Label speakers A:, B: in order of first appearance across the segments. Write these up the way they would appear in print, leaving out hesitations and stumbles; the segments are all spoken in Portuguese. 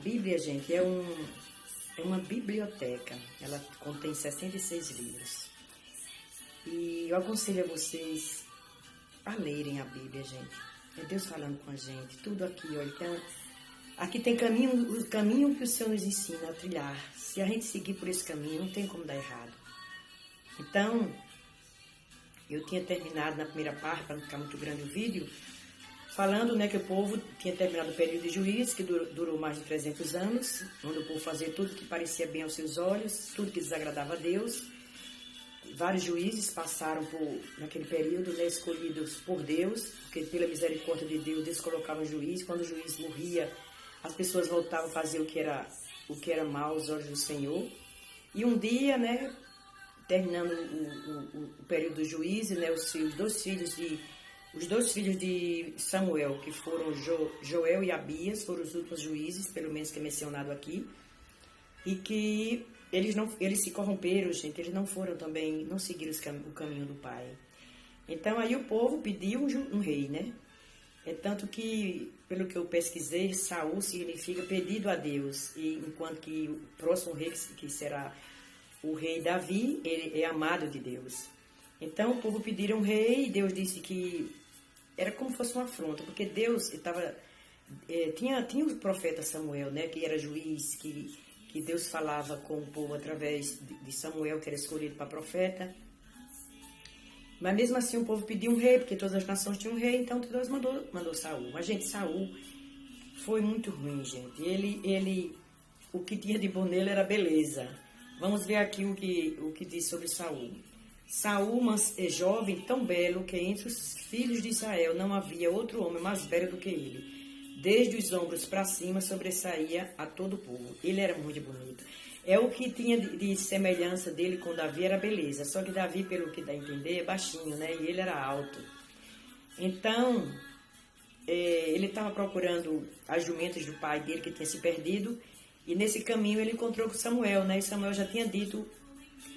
A: Bíblia, gente, é uma biblioteca. Ela contém 66 livros. E eu aconselho a vocês a lerem a Bíblia, gente. É Deus falando com a gente. Tudo aqui, olha. Aqui tem o caminho que o Senhor nos ensina a trilhar. Se a gente seguir por esse caminho, não tem como dar errado. Então, eu tinha terminado na primeira parte, para não ficar muito grande o vídeo, falando, né, que o povo tinha terminado o período de juízo, que durou mais de 300 anos, onde o povo fazia tudo que parecia bem aos seus olhos, tudo que desagradava a Deus. Vários juízes passaram naquele período, né, escolhidos por Deus, porque pela misericórdia de Deus, Deus colocava um juiz. Quando o juiz morria, as pessoas voltavam a fazer o que era mal aos olhos do Senhor. E um dia, né, terminando o período do juízo, né, os dois filhos de Samuel, que foram Joel e Abias, foram os últimos juízes, pelo menos que é mencionado aqui, e que eles se corromperam, gente, eles não seguiram o caminho do pai. Então aí o povo pediu um rei, né? É tanto que, pelo que eu pesquisei, Saul significa pedido a Deus, e enquanto que o próximo rei, que será o rei Davi, ele é amado de Deus. Então o povo pediram um rei, e Deus disse que era como se fosse uma afronta, porque Deus tinha o profeta Samuel, né, que era juiz, que Deus falava com o povo através de Samuel, que era escolhido para profeta. Mas mesmo assim o povo pediu um rei, porque todas as nações tinham um rei, então Deus mandou Saul. Mas, gente, Saul foi muito ruim, gente. O que tinha de bom nele era beleza. Vamos ver aqui o que diz sobre Saul. Saul é jovem, tão belo, que entre os filhos de Israel não havia outro homem mais belo do que ele. Desde os ombros para cima sobressaía a todo o povo. Ele era muito bonito. O que tinha de semelhança dele com Davi era beleza. Só que Davi, pelo que dá a entender, é baixinho, né? E ele era alto. Então, ele estava procurando as jumentas do pai dele, que tinha se perdido. E nesse caminho ele encontrou com Samuel, né? E Samuel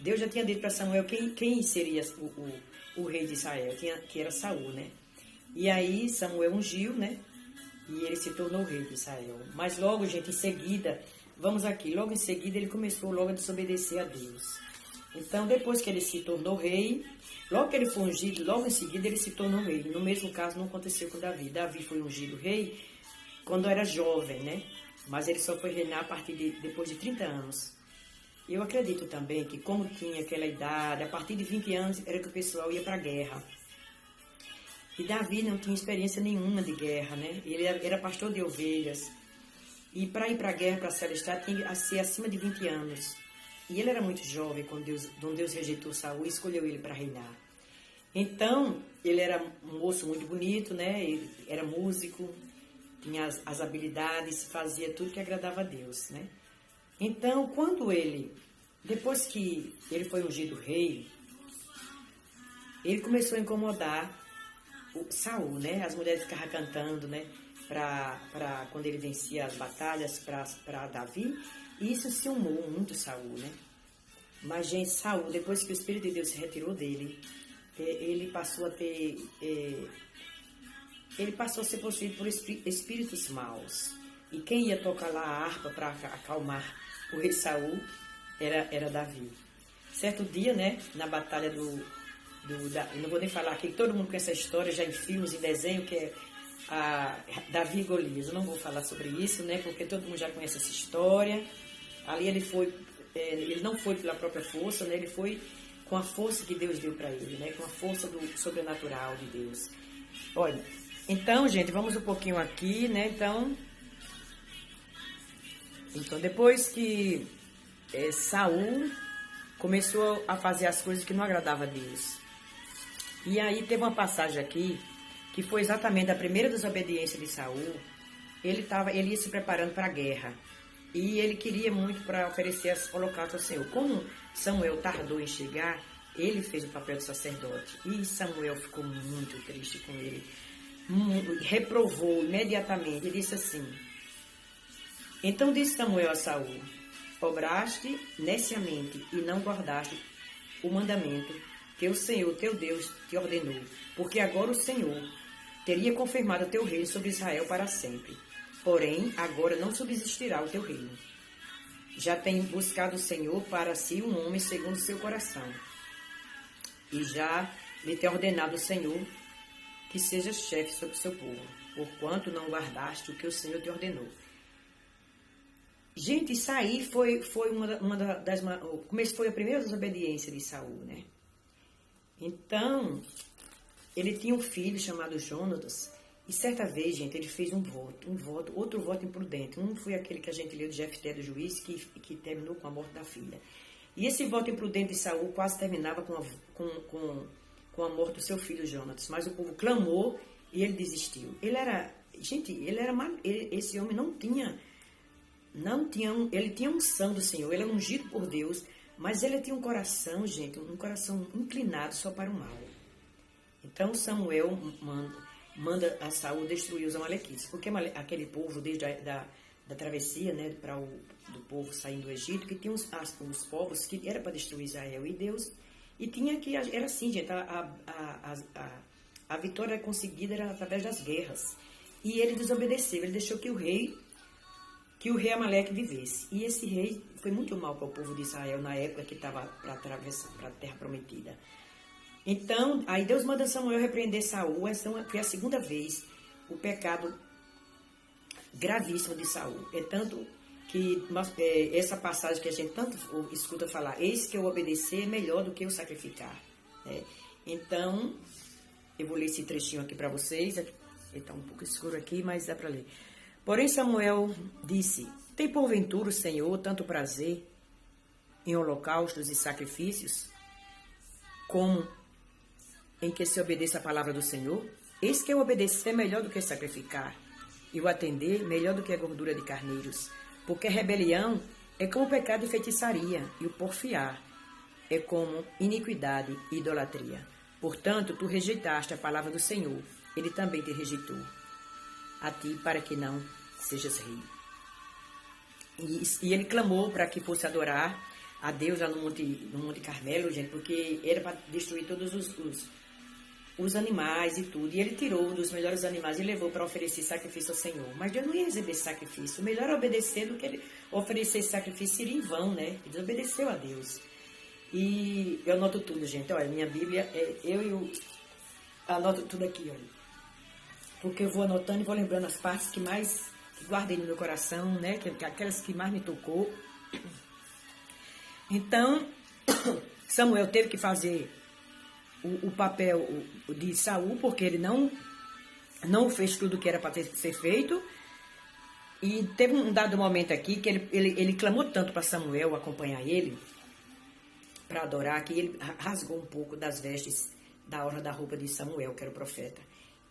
A: Deus já tinha dito para Samuel quem seria o rei de Israel, que era Saul, né? E aí Samuel ungiu, né? E ele se tornou rei de Israel. Mas logo, gente, em seguida, logo em seguida ele começou logo a desobedecer a Deus. Então, depois que ele se tornou rei, logo que ele foi ungido, logo em seguida ele se tornou rei. No mesmo caso não aconteceu com Davi. Davi foi ungido rei quando era jovem, né? Mas ele só foi reinar depois de 30 anos. Eu acredito também que, como tinha aquela idade, a partir de 20 anos era que o pessoal ia para a guerra. E Davi não tinha experiência nenhuma de guerra, né? Ele era pastor de ovelhas. E para ir para a guerra, para se alistar, tinha que ser acima de 20 anos. E ele era muito jovem quando Deus rejeitou Saul e escolheu ele para reinar. Então, ele era um moço muito bonito, né? Ele era músico, tinha as habilidades, fazia tudo que agradava a Deus, né? Então, depois que ele foi ungido rei, ele começou a incomodar Saul, né? As mulheres ficavam cantando, né? Quando ele vencia as batalhas para Davi, e isso ciumou muito Saul, né? Mas, gente, Saul, depois que o Espírito de Deus se retirou dele, ele passou a ser possuído por espíritos maus. E quem ia tocar lá a harpa para acalmar o rei Saul era Davi. Certo dia, né, na batalha eu não vou nem falar aqui, todo mundo conhece essa história, já em filmes, em desenho, que é Davi e Golias. Eu não vou falar sobre isso, né, porque todo mundo já conhece essa história. Ali ele não foi pela própria força, né, ele foi com a força que Deus deu para ele, né, com a força do sobrenatural de Deus. Olha, então, gente, vamos um pouquinho aqui, né, então depois que Saul começou a fazer as coisas que não agradavam a Deus. E aí teve uma passagem aqui, que foi exatamente a primeira desobediência de Saul. Ele ia se preparando para a guerra. E ele queria muito para oferecer as holocaustos ao Senhor. Como Samuel tardou em chegar, ele fez o papel de sacerdote. E Samuel ficou muito triste com ele. Reprovou imediatamente. Ele disse assim: então disse Samuel a Saul: obraste neciamente e não guardaste o mandamento que o Senhor teu Deus te ordenou, porque agora o Senhor teria confirmado o teu reino sobre Israel para sempre. porém agora não subsistirá o teu reino. Já tem buscado o Senhor para si um homem segundo o seu coração, e já lhe tem ordenado o Senhor que seja chefe sobre o seu povo, porquanto não guardaste o que o Senhor te ordenou. Gente, isso aí foi foi a primeira desobediência de Saul, né? Então, ele tinha um filho chamado Jonatas, e certa vez, gente, ele fez outro voto imprudente. Um foi aquele que a gente leu de Jefté do juiz, que terminou com a morte da filha. E esse voto imprudente de Saul quase terminava com a morte do seu filho Jonatas, mas o povo clamou e ele desistiu. Esse homem ele tinha unção do Senhor, ele era ungido por Deus, mas ele tinha um coração, gente, um coração inclinado só para o mal. Então Samuel manda a Saul destruir os amalequitas, porque aquele povo, desde da travessia, né, do povo saindo do Egito, que tinha os povos que era para destruir Israel e Deus, e tinha que, era assim, gente, a vitória conseguida era através das guerras, e ele desobedeceu, ele deixou que o rei Amaleque vivesse. E esse rei foi muito mal para o povo de Israel na época que estava para atravessar para a terra prometida. Então, aí Deus manda Samuel repreender Saul. Essa foi a segunda vez o pecado gravíssimo de Saul. É tanto que essa passagem que a gente tanto escuta falar, eis que eu obedecer é melhor do que eu sacrificar. Né? Então, eu vou ler esse trechinho aqui para vocês. Ele está um pouco escuro aqui, mas dá para ler. Porém Samuel disse, tem porventura o Senhor tanto prazer em holocaustos e sacrifícios, como em que se obedeça a palavra do Senhor? Eis que eu obedecer é melhor do que sacrificar, e o atender melhor do que a gordura de carneiros, porque a rebelião é como pecado de feitiçaria, e o porfiar é como iniquidade e idolatria. Portanto, tu rejeitaste a palavra do Senhor, ele também te rejeitou a ti, para que não sejas rei. E ele clamou para que fosse adorar a Deus lá no Monte Carmelo, gente, porque era para destruir todos os animais e tudo. E ele tirou dos melhores animais e levou para oferecer sacrifício ao Senhor. Mas Deus não ia receber sacrifício. O melhor é obedecer do que ele oferecer esse sacrifício, seria em vão, né? Ele desobedeceu a Deus. E eu anoto tudo, gente. Olha, minha Bíblia, eu anoto tudo aqui, olha. Porque eu vou anotando e vou lembrando as partes que guardei no meu coração, né? Aquelas que mais me tocou. Então, Samuel teve que fazer o papel de Saul, porque ele não fez tudo o que era para ser feito. E teve um dado momento aqui que ele clamou tanto para Samuel acompanhar ele, para adorar, que ele rasgou um pouco das vestes da orla da roupa de Samuel, que era o profeta.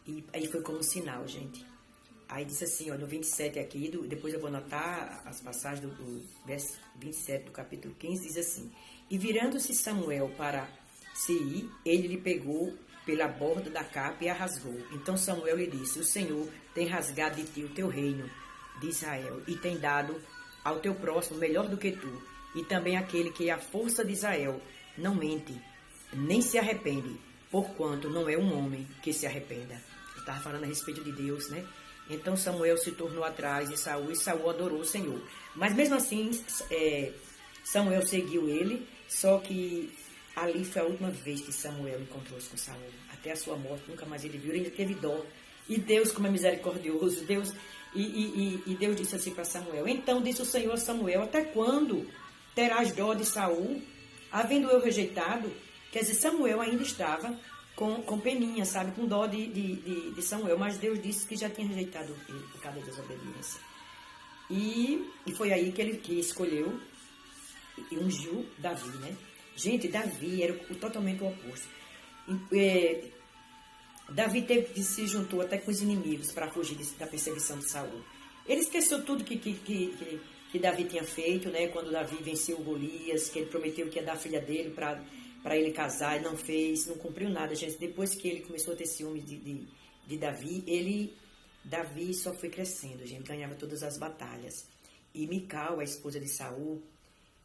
A: E aí foi como um sinal, gente. Aí disse assim, ó, no 27 aqui, depois eu vou anotar as passagens do verso 27 do capítulo 15, diz assim, e virando-se Samuel para se ir, ele lhe pegou pela borda da capa e a rasgou. Então Samuel lhe disse, o Senhor tem rasgado de ti o teu reino de Israel e tem dado ao teu próximo melhor do que tu, e também aquele que é a força de Israel não mente, nem se arrepende, porquanto não é um homem que se arrependa. Ele estava falando a respeito de Deus, né? Então Samuel se tornou atrás de Saul e Saul adorou o Senhor. Mas mesmo assim, Samuel seguiu ele, só que ali foi a última vez que Samuel encontrou-se com Saul. Até a sua morte, nunca mais ele viu, ele ainda teve dó. E Deus, como é misericordioso, Deus disse assim para Samuel, então disse o Senhor a Samuel, até quando terás dó de Saul, havendo eu rejeitado? Quer dizer, Samuel ainda estava com peninha, sabe, com dó de Samuel, mas Deus disse que já tinha rejeitado ele por causa da desobediência. E foi aí que ele escolheu e ungiu Davi, né? Gente, Davi era totalmente o oposto. Davi se juntou até com os inimigos para fugir da perseguição de Saul. Ele esqueceu tudo que Davi tinha feito, né? Quando Davi venceu Golias, que ele prometeu que ia dar a filha dele para ele casar, e não fez, não cumpriu nada, gente. Depois que ele começou a ter ciúme de Davi, Davi só foi crescendo, gente, ganhava todas as batalhas. E Mical, a esposa de Saul,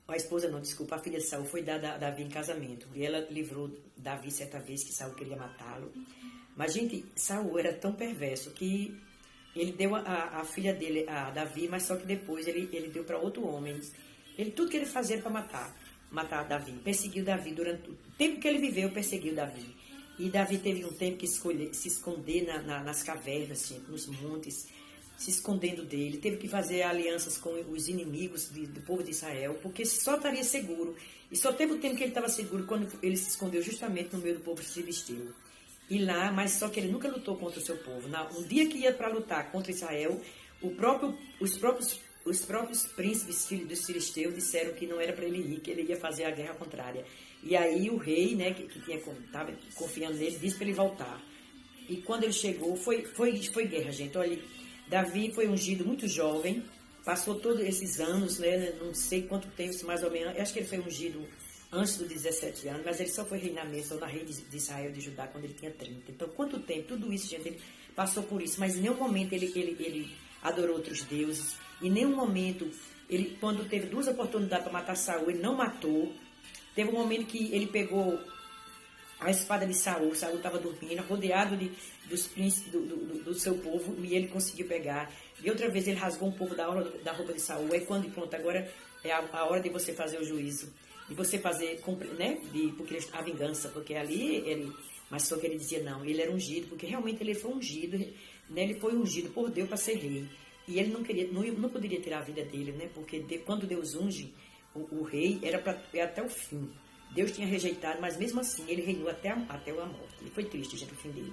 A: a filha de Saul, foi dar a Davi em casamento. E ela livrou Davi certa vez que Saul queria matá-lo. Mas, gente, Saul era tão perverso que ele deu a filha dele, a Davi, mas só que depois ele deu para outro homem. Tudo que ele fazia era para matar Davi. Perseguiu Davi durante o tempo que ele viveu, perseguiu Davi. E Davi teve um tempo que se esconder nas cavernas, gente, nos montes, se escondendo dele. Teve que fazer alianças com os inimigos do povo de Israel, porque só estaria seguro. E só teve o tempo que ele estava seguro quando ele se escondeu justamente no meio do povo filisteu. E lá, mas só que ele nunca lutou contra o seu povo. Um dia que ia para lutar contra Israel, os próprios príncipes dos filisteus disseram que não era para ele ir, que ele ia fazer a guerra contrária. E aí o rei, né, que estava confiando nele, disse para ele voltar. E quando ele chegou, foi guerra, gente. Olha, Davi foi ungido muito jovem, passou todos esses anos, né, não sei quanto tempo, mais ou menos, acho que ele foi ungido antes dos 17 anos, mas ele só foi reinar mesmo na rei de Israel, de Judá, quando ele tinha 30. Então, quanto tempo, tudo isso, gente, ele passou por isso, mas em nenhum momento ele adorou outros deuses, em nenhum momento, quando teve 2 oportunidades para matar Saul, ele não matou. Teve um momento que ele pegou a espada de Saul estava dormindo, rodeado dos príncipes do seu povo, e ele conseguiu pegar. E outra vez ele rasgou um pouco da roupa de Saul, aí quando pronto, agora é a hora de você fazer o juízo, de você fazer, né, porque a vingança, porque ali mas só que ele dizia não, ele era ungido, porque realmente ele foi ungido, né, ele foi ungido por Deus para ser rei, e ele não poderia tirar a vida dele, né, porque quando Deus unge o rei, era até o fim. Deus tinha rejeitado, mas mesmo assim ele reinou até a morte. E foi triste, gente, o fim dele.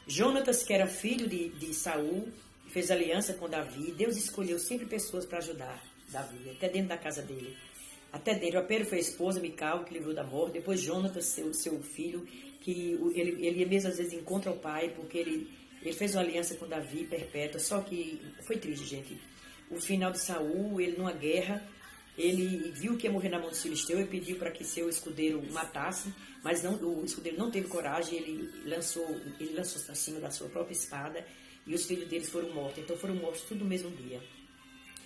A: Jonatas, que era filho de Saul, fez aliança com Davi. Deus escolheu sempre pessoas para ajudar Davi, até dentro da casa dele. Até dentro. Primeiro foi a esposa, Mical, que livrou da morte. Depois Jonatas, seu filho, que ele mesmo às vezes encontra o pai, porque ele fez uma aliança com Davi perpétua. Só que foi triste, gente. O final de Saul, ele numa guerra, ele viu que ia morrer na mão do filisteu e pediu para que seu escudeiro matasse, mas o escudeiro não teve coragem, ele lançou acima da sua própria espada, e os filhos deles foram mortos. Então foram mortos tudo no mesmo dia.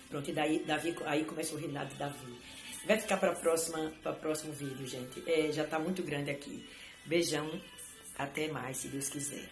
A: Pronto, e daí aí começa o reinado de Davi. Vai ficar para o próximo vídeo, gente. Já está muito grande aqui. Beijão, até mais, se Deus quiser.